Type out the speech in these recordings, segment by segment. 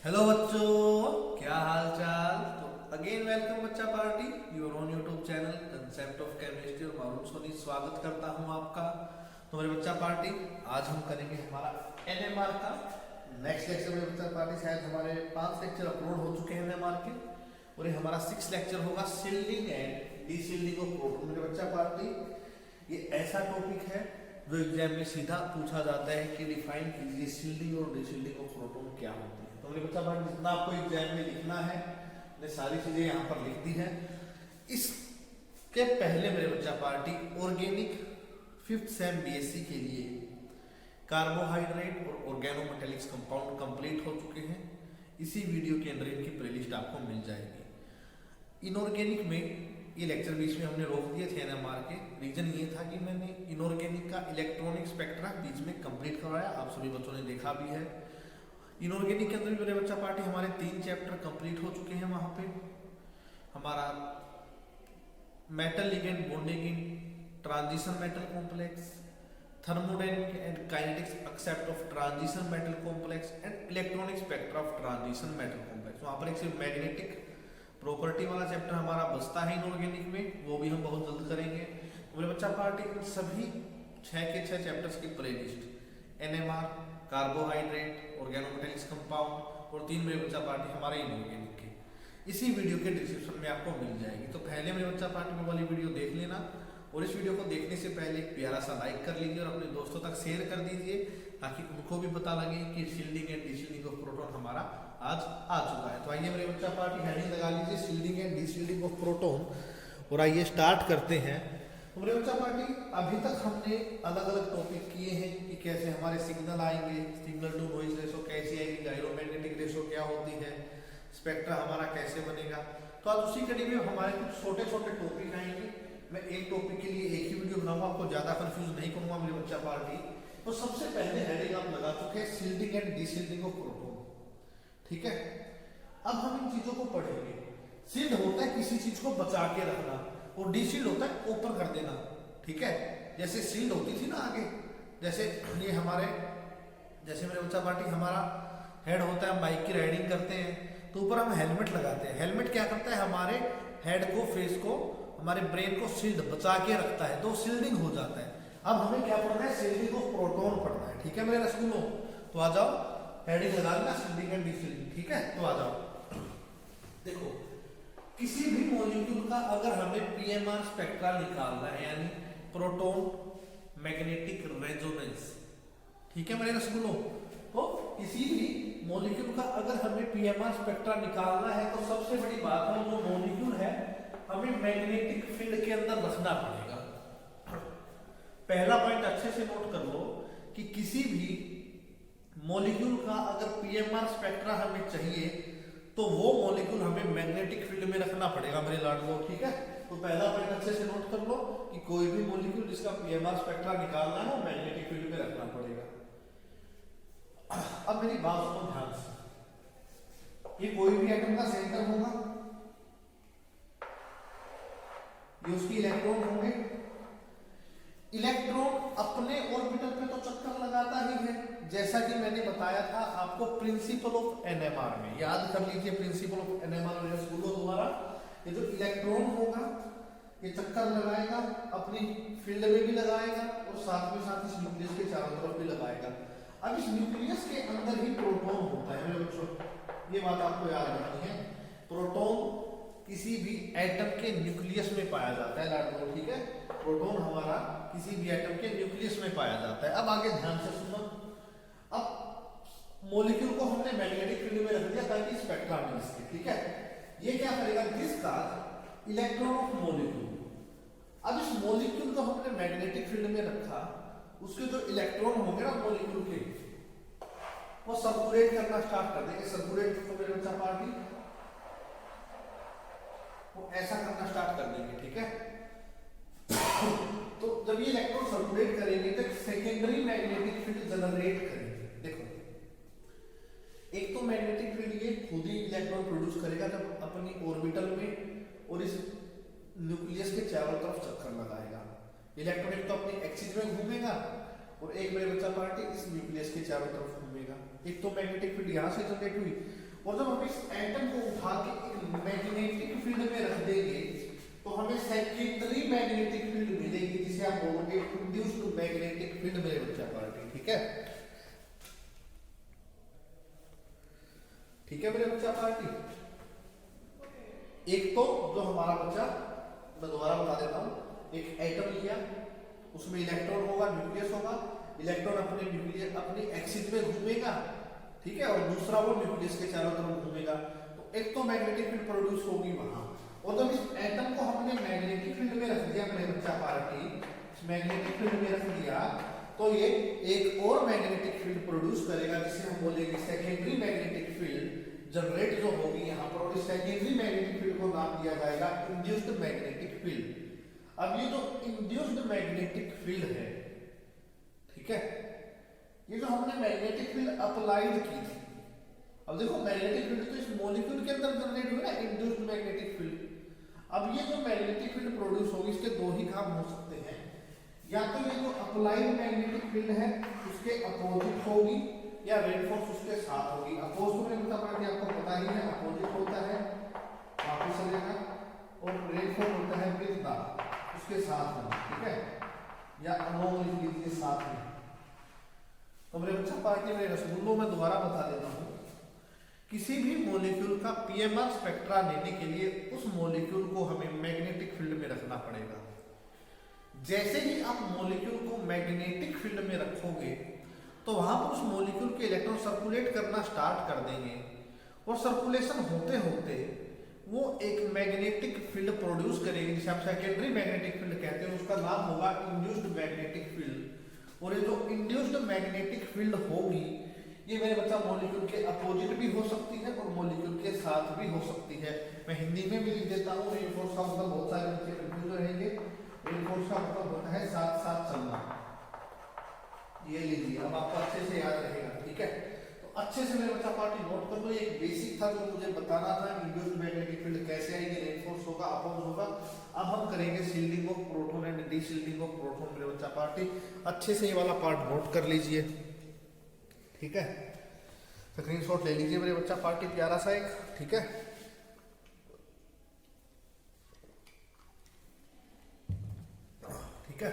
Hello बच्चों, क्या हाल चाल। तो अगेन वेलकम बच्चा party your own YouTube channel concept of chemistry और मालूम सोनी स्वागत करता हूं आपका। तो मेरे बच्चा पार्टी आज हम करेंगे हमारा एनएमआर का नेक्स्ट लेक्चर। मेरे बच्चा पार्टी शायद हमारे 5 लेक्चर अपलोड हो चुके हैं एनएमआर के और ये हमारा 6 लेक्चर होगा shielding and deshielding of proton. मेरे बच्चा पार्टी ये ऐसा टॉपिक है जो एग्जाम में सीधा पूछा जाता है कि डिफाइन कीजिए शील्डिंग और डीशील्डिंग ऑफ प्रोटॉन क्या होती है। तो मेरे बच्चा पार्टी जितना आपको एग्जाम में लिखना है मैंने सारी चीजें यहाँ पर लिख दी है। इसके पहले मेरे बच्चा party organic 5th same BSc के लिए कार्बोहाइड्रेट और ऑर्गेनोमेटेलिक्स कंपाउंड कंप्लीट हो चुके हैं। इसी वीडियो के अंदर इनकी प्लेलिस्ट आपको मिल जाएगी। इनऑर्गेनिक में ये लेक्चर बीच में हमने रोक दिए थे एनएमआर के। रीजन ये था कि मैंने इनऑर्गेनिक का इलेक्ट्रॉनिक स्पेक्ट्रा बीच में कंप्लीट करवाया, आप सभी बच्चों ने देखा भी है। इनऑर्गेनिक के अंदर भी मेरे बच्चा पार्टी हमारे 3 चैप्टर कंप्लीट हो चुके हैं। वहां पे हमारा metal ligand bonding in transition metal complex, thermodynamic and kinetics except of transition metal complex and electronic spectra of transition metal complex. वहां पर एक सिर्फ मैग्नेटिक प्रॉपर्टी वाला चैप्टर हमारा बचता है इनऑर्गेनिक में, वो भी हम बहुत जल्द करेंगे। तो मेरे बच्चा पार्टी इन सभी 6 के 6 चैप्टर्स की playlist NMR, carbohydrate, organometallics compound और 3 मेरे बच्चा पार्टी हमारे इनऑर्गेनिक के इसी वीडियो के डिस्क्रिप्शन में आपको मिल जाएगी। तो पहले मेरे बच्चा पार्टी में वाली वीडियो देख लेना और इस वीडियो को देखने से पहले एक प्यारा सा लाइक कर लीजिए और अपने दोस्तों तक शेयर कर दीजिए ताकि उनको भी पता लगे कि shielding and deshielding of proton हमारा आज आ चुका है। तो आइए मेरे बच्चा पार्टी हेडिंग लगा लीजिए shielding and deshielding of proton और आइए स्टार्ट करते हैं। तो मेरे बच्चा पार्टी अभी तक हमने अलग अलग टॉपिक किए हैं कि कैसे हमारे सिग्नल आएंगे, सिग्नल टू नॉइज रेशो कैसी आएगी, गायरोमैग्नेटिक रेशो क्या होती है, स्पेक्ट्रा हमारा कैसे बनेगा। तो आज उसी कड़ी में हमारे कुछ छोटे छोटे टॉपिक आएंगे। मैं एक टॉपिक के लिए एक ही वीडियो बनाऊंगा, आपको ज्यादा कंफ्यूज नहीं करूंगा मेरे बच्चा पार्टी। तो सबसे पहले हेडिंग आप लगा चुके हैं shielding and deshielding of proton, ठीक है। अब हम इन चीजों को पढ़ेंगे। शील्ड होता है किसी चीज को बचा के रखना और डीशील्ड होता है ओपन कर देना, ठीक है। जैसे शील्ड होती थी ना आगे, जैसे ये हमारे जैसे मेरे बच्चा पार्टी हमारा हेड होता है, हम बाइक की राइडिंग करते हैं तो ऊपर हम हेलमेट लगाते हैं। हेलमेट क्या करता है, हमारे हेड को, फेस को, हमारे ब्रेन को शील्ड बचा के रखता है, तो शील्डिंग हो जाता है। अब हमें क्या पढ़ना है, शील्डिंग ऑफ प्रोटॉन पढ़ना है, ठीक है मेरे स्कूलों। तो आ जाओ हेडिंग लगा लेना शील्डिंग एंड डीशील्डिंग, ठीक है। तो आ जाओ, देखो किसी भी मॉलिक्यूल का अगर हमें पीएमआर स्पेक्ट्रा निकालना है यानी प्रोटॉन मैग्नेटिक रेजोनेंस, ठीक है मेरे स्कूलों। तो किसी भी मॉलिक्यूल का अगर हमें पीएमआर स्पेक्ट्रा निकालना है तो सबसे बड़ी बात है जो मॉलिक्यूल है हमें मैग्नेटिक फील्ड के अंदर रखना पड़ेगा। पहला पॉइंट अच्छे से नोट कर लो कि किसी भी मॉलिक्यूल का अगर पीएमआर स्पेक्ट्रा हमें चाहिए तो वो मॉलिक्यूल हमें मैग्नेटिक फील्ड में रखना पड़ेगा मेरे लाडलो, ठीक है। तो पहला पॉइंट अच्छे से नोट कर लो कि कोई भी मॉलिक्यूल जिसका पीएमआर स्पेक्ट्रा निकालना है वो मैग्नेटिक फील्ड में रखना पड़ेगा। अब मेरी बात सुनो ध्यान से, ये कोई भी एटम का सेंटर होगा, ये उसकी इलेक्ट्रॉन होंगे। इलेक्ट्रॉन अपने ऑर्बिटल पे तो चक्कर लगाता ही है, जैसा कि मैंने बताया था आपको प्रिंसिपल ऑफ एनएमआर में, याद कर लीजिए प्रिंसिपल ऑफ एनएमआर मेरे स्कूलों द्वारा। ये जो इलेक्ट्रॉन होगा ये चक्कर लगाएगा, अपनी फील्ड में भी लगाएगा और साथ में साथ इस न्यूक्लियस के चारों तरफ भी लगाएगा। अब इस न्यूक्लियस के अंदर ही प्रोटॉन होता है मेरे बच्चों, ये बात आपको याद रखनी है। प्रोटॉन किसी भी एटम के न्यूक्लियस में पाया जाता है लाडलो, ठीक है। प्रोटॉन हमारा किसी भी एटम के न्यूक्लियस में पाया जाता है। अब आगे ध्यान से सुनो, अब मॉलिक्यूल को हमने मैग्नेटिक फील्ड में रख दिया ताकि स्पेक्ट्रा मिल सके, ठीक है। ये क्या करेगा, दिस का इलेक्ट्रॉन ऑफ मॉलिक्यूल। अब इस मॉलिक्यूल को हमने मैग्नेटिक फील्ड में रखा, उसके जो इलेक्ट्रॉन होंगे ना मॉलिक्यूल के वो सर्कुलेट करना स्टार्ट कर देंगे। सर्कुलेट तो मेरे बच्चा पार्टी वो ऐसा करना स्टार्ट कर देंगे, ठीक है। तो जब ये इलेक्ट्रॉन सर्कुलेट करेंगे तो सेकेंडरी मैग्नेटिक फील्ड जनरेट करेंगे। देखो एक तो मैग्नेटिक फील्ड ये खुद ही इलेक्ट्रॉन प्रोड्यूस करेगा जब अपनी ऑर्बिटल में और इस न्यूक्लियस के चारों तरफ चक्कर लगाएगा। इलेक्ट्रॉन एक तो अपनी एक्सिस में घूमेगा और एक मेरे बच्चा पार्टी इस न्यूक्लियस के चारों तरफ घूमेगा। एक तो मैग्नेटिक फील्ड यहां से जनरेट हुई और जब हम इस एटम को उठा के एक मैग्नेटिक फील्ड में रख देंगे तो हमें सेकेंडरी मैग्नेटिक फील्ड मिलेगी, जिसे आप बोलोगे इंड्यूस्ड मैग्नेटिक फील्ड मेरे बच्चा पार्टी। ठीक है, ठीक है मेरे बच्चा पार्टी। एक तो जो हमारा बच्चा, मैं दोबारा बता देता हूं, एक एटम लिया, उसमें इलेक्ट्रॉन होगा, न्यूक्लियस होगा, इलेक्ट्रॉन अपने न्यूक्लियस अपनी एक्सिस में घूमेगा, ठीक है, और दूसरा वो न्यूक्लियस के चारों तरफ घूमेगा, तो एक तो मैग्नेटिक फील्ड प्रोड्यूस होगी वहां। और जब इस एटम को हमने मैग्नेटिक फील्ड में रख दिया मेरे बच्चा पार्टी, इस मैग्नेटिक फील्ड में रख दिया, तो ये एक और मैग्नेटिक फील्ड प्रोड्यूस करेगा, जिसे हम बोलेंगे सेकेंडरी मैग्नेटिक फील्ड जनरेट जो होगी यहाँ पर, और इस सेकेंडरी मैग्नेटिक फील्ड को नाम दिया जाएगा इंड्यूस्ड मैग्नेटिक फील्ड। अब ये जो इंड्यूस्ड मैग्नेटिक फील्ड है, ठीक है, ये जो हमने मैग्नेटिक फील्ड अप्लाइड की थी, अब देखो मैग्नेटिक फील्ड तो इस मॉलिक्यूल के अंदर जनरेट हुई ना, इंड्यूस्ड मैग्नेटिक फील्ड। अब ये जो मैग्नेटिक फील्ड प्रोड्यूस होगी, इसके दो ही काम हो सकते हैं, या तो ये जो अप्लाइड मैग्नेटिक फील्ड है उसके अपोजिट होगी, या रेनफोर्स उसके साथ होगी। अपोज तो मैंने बताया, आपको पता ही है, अपोजिट होता है वापस चलेगा, और रेनफोर्स होता है विद द, उसके साथ में, ठीक है, या अलोंग लिख लीजिए साथ में। तो मेरे बच्चा पार्टी में रसगुल्लों में दोबारा बता देता हूँ, किसी भी मॉलिक्यूल का पीएमआर स्पेक्ट्रा लेने के लिए उस मॉलिक्यूल को हमें मैग्नेटिक फील्ड में रखना पड़ेगा। जैसे ही आप मॉलिक्यूल को मैग्नेटिक फील्ड में रखोगे तो वहां पर उस मॉलिक्यूल के इलेक्ट्रॉन सर्कुलेट करना स्टार्ट कर देंगे, और सर्कुलेशन होते होते वो एक मैग्नेटिक फील्ड प्रोड्यूस करेगी, जिसे आप सेकेंडरी मैग्नेटिक फील्ड कहते हैं, उसका नाम होगा इंड्यूस्ड मैग्नेटिक फील्ड। और ये जो इंड्यूस्ड मैग्नेटिक फील्ड होगी, ये मेरे बच्चा मॉलिक्यूल के अपोजिट भी हो सकती है और मॉलिक्यूल के साथ भी हो सकती है। मैं हिंदी में भी लिख देता हूँ, रेनफोर्स का मतलब बहुत सारे बच्चे कंफ्यूज रहेंगे, रेनफोर्स का मतलब होता है साथ साथ चलना, ये लीजिए, अब आपको अच्छे से याद रहेगा, ठीक है। तो अच्छे से मेरे बच्चा पार्टी नोट कर लो, ये एक बेसिक था जो मुझे बताना था, इंड्यूस्ड मैग्नेटिक फील्ड कैसे आएगी, रेनफोर्स होगा, अपोज होगा। अब हम करेंगे shielding of proton and deshielding of proton. मेरे बच्चा पार्टी अच्छे से ये वाला पार्ट नोट कर लीजिए, ठीक है, स्क्रीनशॉट ले लीजिए मेरे बच्चा पार्टी, प्यारा सा एक, ठीक है। ठीक है,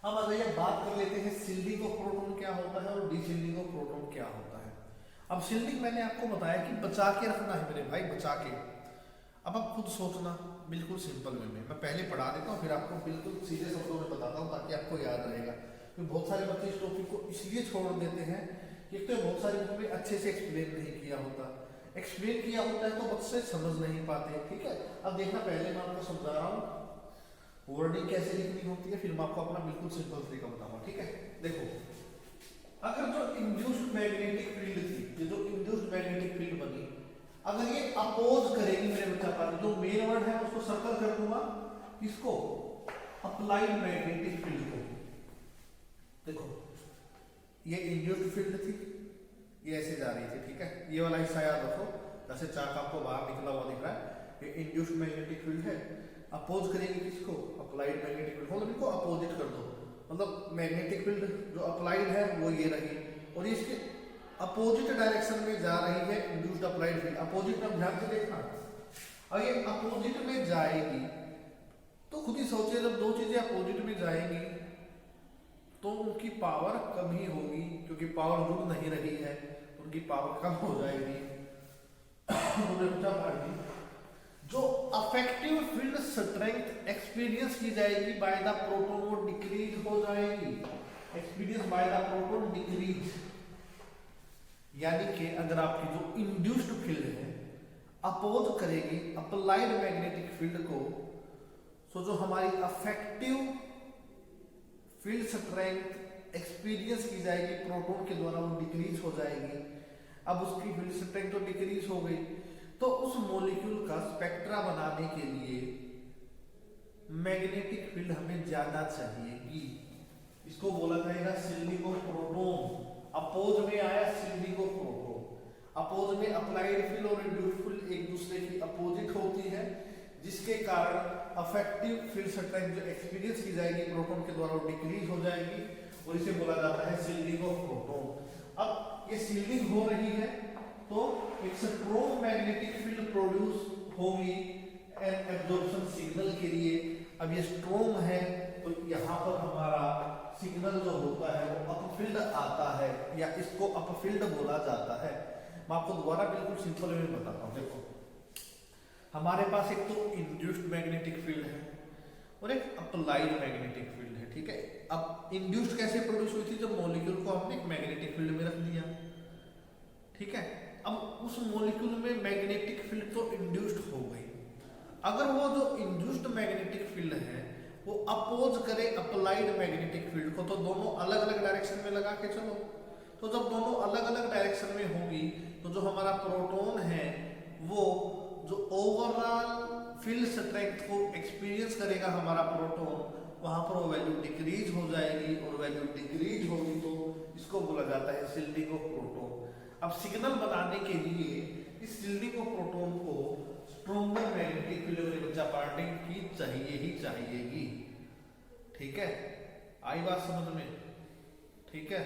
अब आ जाइए बात कर लेते हैं शील्डिंग ऑफ प्रोटॉन क्या होता है और डीशील्डिंग ऑफ प्रोटॉन क्या होता है। अब शील्डिंग मैंने आपको बताया कि बचा के रखना है मेरे भाई, बचा के। अब आप खुद सोचना, बिल्कुल सिंपल वे में, मैं पहले पढ़ा देता हूँ फिर आपको बिल्कुल सीधे शब्दों में बताता हूँ ताकि आपको याद रहेगा। बहुत सारे बच्चे इस टॉपिक को इसलिए छोड़ देते हैं, एक तो बहुत सारे बुक में अच्छे से एक्सप्लेन नहीं किया होता, एक्सप्लेन किया होता है तो बच्चे समझ नहीं पाते, ठीक है। अब देखना, पहले मैं आपको समझा रहा हूँ वर्डिंग कैसे लिखनी होती है, फिर मैं आपको अपना बिल्कुल सिंपल तरीका बताऊंगा, ठीक है। देखो, अगर जो इंड्यूस्ड मैग्नेटिक फील्ड थी, ये जो इंड्यूस्ड मैग्नेटिक फील्ड बनी, अगर ये अपोज करेगी मेरे बच्चा पार्टी, जो मेन वर्ड है उसको सर्कल कर दूंगा, इसको अप्लाइड मैग्नेटिक फील्ड को। देखो, ये इंड्यूस्ड फील्ड थी, ये ऐसे जा रही थी, ठीक है, ये वाला हिस्सा याद रखो, जैसे चाक आपको बाहर निकला हुआ दिख रहा है, ये इंड्यूस्ड मैग्नेटिक फील्ड है। अपोज करेंगे किसको, अप्लाइड मैग्नेटिक फील्ड, मतलब इनको अपोजिट कर दो, मतलब मैग्नेटिक फील्ड जो अप्लाइड है वो ये रही, और ये इसके अपोजिट डायरेक्शन में जा रही है इंड्यूस्ड अप्लाइड फील्ड। अपोजिट में ध्यान से देखना, अगर ये अपोजिट में जाएगी तो खुद ही सोचिए, जब दो चीजें अपोजिट में जाएंगी तो उनकी पावर कम ही होगी, क्योंकि पावर जुड़ नहीं रही है, उनकी पावर कम हो जाएगी। जो अफेक्टिव फील्ड स्ट्रेंथ एक्सपीरियंस की जाएगी बाय द प्रोटॉन, वो डिक्रीज हो जाएगी, experience by the proton decrease. यानी कि अगर आपकी जो इंड्यूस्ड फील्ड है अपोज करेगी अप्लाइड मैग्नेटिक फील्ड को, तो जो हमारी अफेक्टिव फील्ड स्ट्रेंथ एक्सपीरियंस की जाएगी प्रोटॉन के द्वारा, वो डिक्रीज हो जाएगी। अब उसकी फील्ड स्ट्रेंथ तो डिक्रीज हो गई, तो उस मॉलिक्यूल का स्पेक्ट्रा बनाने के लिए मैग्नेटिक फील्ड हमें ज्यादा चाहिएगी, इसको बोला जाएगा शील्डिंग ऑफ प्रोटॉन। अपोज में आया शील्डिंग ऑफ प्रोटॉन, अपोज में अप्लाइड फील्ड और इंड्यूस्ड फील्ड एक दूसरे की अपोजिट होती है, जिसके कारण अफेक्टिव फील्ड स्ट्रेंथ जो एक्सपीरियंस की जाएगी प्रोटॉन के द्वारा वो डिक्रीज हो जाएगी, और इसे बोला जाता है शील्डिंग ऑफ प्रोटॉन। अब ये शील्डिंग हो रही है तो एक स्ट्रॉन्ग मैग्नेटिक फील्ड प्रोड्यूस होगी एन एब्जॉर्प्शन सिग्नल के लिए। अब ये स्ट्रॉन्ग है तो यहाँ पर हमारा सिग्नल जो होता है वो अपफील्ड आता है या इसको अपफील्ड बोला जाता है। मैं आपको दोबारा बिल्कुल सिंपल वे में बताता हूँ। देखो हमारे पास एक तो इंड्यूस्ड मैग्नेटिक फील्ड है और एक अप्लाइड मैग्नेटिक फील्ड है, ठीक है। अब इंड्यूस्ड कैसे प्रोड्यूस हुई थी? जब मॉलिक्यूल को हमने एक मैग्नेटिक फील्ड में रख दिया, ठीक है। अब उस मॉलिक्यूल में मैग्नेटिक फील्ड तो इंड्यूस्ड हो गई। अगर वो जो इंड्यूस्ड मैग्नेटिक फील्ड है वो अपोज करे अप्लाइड मैग्नेटिक फील्ड को, तो दोनों अलग अलग डायरेक्शन में लगा के चलो। तो जब दोनों अलग अलग डायरेक्शन में होगी तो जो हमारा प्रोटॉन है वो जो ओवरऑल फील्ड स्ट्रेंथ को एक्सपीरियंस करेगा हमारा प्रोटॉन, वहां पर वो वैल्यू डिक्रीज हो जाएगी और वैल्यू डिक्रीज होगी तो इसको बोला जाता है शिल्डिंग ऑफ प्रोटॉन। अब सिग्नल बनाने के लिए इस शिल्डिंग ऑफ प्रोटॉन को स्ट्रॉन्गर मैग्नेटिक फील्ड में बच्चा पार्टी की चाहिए ही चाहिएगी, ठीक है। आई बात समझ में? ठीक है।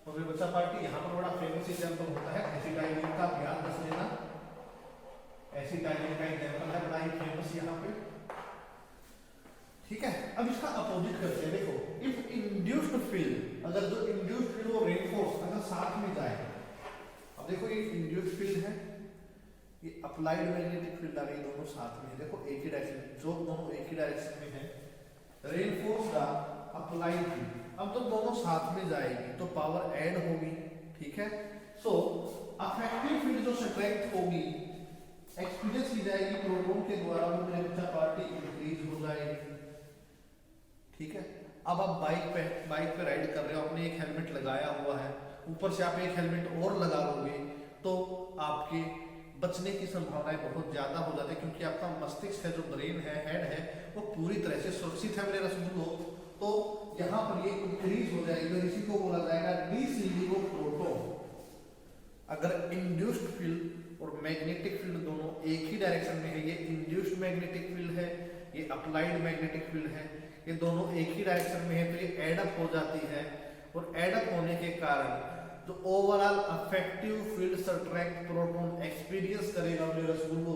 और फिर बच्चा पार्टी यहाँ पर बड़ा फेमस एग्जांपल होता है एसिटाइलिन का, ध्यान रख लेना। एसिटाइलिन का एग्जांपल है बड़ा ही फेमस यहाँ पे, ठीक है। अब इसका अपोजिट करते हैं। देखो इफ इंड्यूस्ड फील्ड, अगर जो इंड्यूस्ड फील्ड वो रेनफोर्स अगर साथ में जाए, अब देखो ये इंड्यूस्ड फील्ड है, ये अप्लाइड मैग्नेटिक फील्ड आ गई, दोनों साथ में। देखो एक ही डायरेक्शन, जो दोनों एक ही डायरेक्शन में है, रेनफोर्स का अप्लाइड फील्ड। अब जब दोनों साथ में जाएगी तो पावर ऐड होगी, ठीक है। सो अफेक्टिव फील्ड जो स्ट्रेंथ होगी एक्सपीरियंस की जाएगी प्रोटॉन के द्वारा, वो मेरे बच्चा पार्टी इंक्रीज हो जाएगी, ठीक है। अब आप बाइक पे राइड कर रहे हो, आपने एक हेलमेट लगाया हुआ है, ऊपर से आप एक हेलमेट और लगा लोगे तो आपके बचने की संभावनाएं बहुत ज्यादा हो जाती है, क्योंकि आपका मस्तिष्क है, जो ब्रेन है, हेड है, वो पूरी तरह से सुरक्षित है मेरे रसगुल्लो। तो यहाँ पर ये इंक्रीज हो जाएगी और इसी को बोला जाएगा डीशिल्डिंग ऑफ प्रोटॉन। अगर इंड्यूस्ड फील्ड और मैग्नेटिक फील्ड दोनों एक ही डायरेक्शन में है, ये इंड्यूस्ड मैग्नेटिक फील्ड है, ये अप्लाइड मैग्नेटिक फील्ड है, ये दोनों एक ही डायरेक्शन में है, तो ये एडअप हो जाती है और एडअप होने के कारण तो overall affective field strength proton experience करेगा मेरे रसगुल्लो,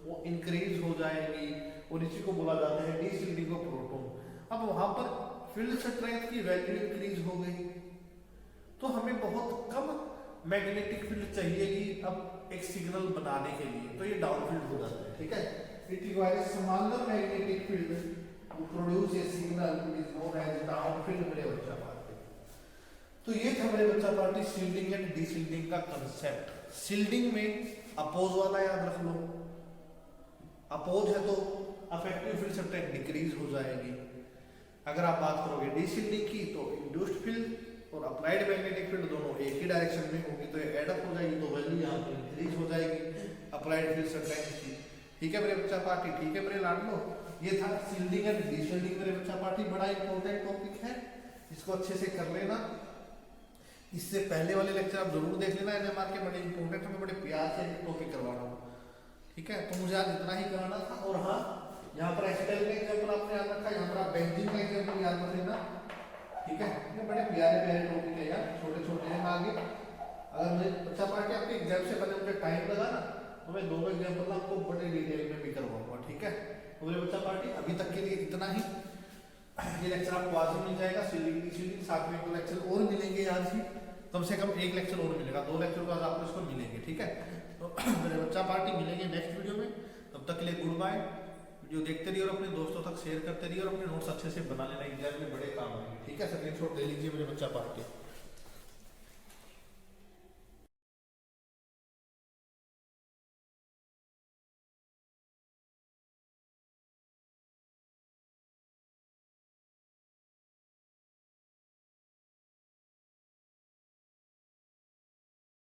वो इंक्रीज हो जाएगी और इसी को बोला जाता है डीशिल्डिंग ऑफ प्रोटॉन। अब वहां पर फील्ड स्ट्रेंथ की वैल्यू इंक्रीज हो गई तो हमें बहुत कम मैग्नेटिक फील्ड चाहिएगी अब एक सिग्नल बनाने के लिए, तो ये डाउन फील्ड हो जाता है, ठीक है। It requires smaller magnetic field to produce a signal it is known as down field मेरे बच्चा पार्टी। तो ये था मेरे बच्चा पार्टी शील्डिंग एंड डीशिल्डिंग का कंसेप्ट। शील्डिंग में अपोज वाला याद रख लो, अपोज है तो अफेक्टिव फील्ड स्ट्रेंथ डिक्रीज हो जाएगी। अगर आप बात करोगे डीशिल्डिंग की तो इंड्यूस्ड फील्ड और अप्लाइड मैग्नेटिक फील्ड दोनों एक ही डायरेक्शन में होगी तो ये एडअप हो जाएगी, तो वैल्यू यहाँ पर इंक्रीज हो जाएगी अप्लाइड फील्ड स्ट्रेंथ की, ठीक है मेरे बच्चा पार्टी, ठीक है मेरे लाडलो। ये था शील्डिंग एंड डीशिल्डिंग मेरे बच्चा पार्टी, बड़ा इंपॉर्टेंट टॉपिक है, इसको अच्छे से कर लेना। इससे पहले वाले लेक्चर आप जरूर देख लेना, एनएमआर के बड़े इंपॉर्टेंट है, मैं बड़े प्यार से टॉपिक करवा रहा हूँ, ठीक है। तो मुझे आज इतना ही कराना था। और हाँ, यहाँ पर एसिटाइल का एग्जांपल आपने याद रखा, यहाँ पर आप बेंजीन का एग्जांपल याद रख लेना, ठीक है। ये बड़े प्यारे प्यारे टॉपिक है यार, छोटे छोटे हैं आगे। अगर मुझे बच्चा पार्टी आपके एग्जाम से पहले मुझे टाइम लगा ना तो मैं दोनों एग्जाम्पल आपको बड़े डिटेल में भी करवाऊंगा, ठीक है। तो मेरे बच्चा पार्टी अभी तक के लिए इतना ही। ये लेक्चर आपको आज ही मिल जाएगा, शील्डिंग साथ में एक लेक्चर और मिलेंगे आज ही, कम से कम एक लेक्चर और मिलेगा, 2 लेक्चर बाद आपको इसको मिलेंगे, ठीक है। तो मेरे बच्चा पार्टी मिलेंगे नेक्स्ट वीडियो में, तब तक के लिए गुड बाय। वीडियो देखते रहिए और अपने दोस्तों तक शेयर करते रहिए और अपने नोट्स अच्छे से बना लेना, एग्जाम में बड़े काम आएंगे, ठीक है। स्क्रीनशॉट ले लीजिए मेरे बच्चा पार्टी।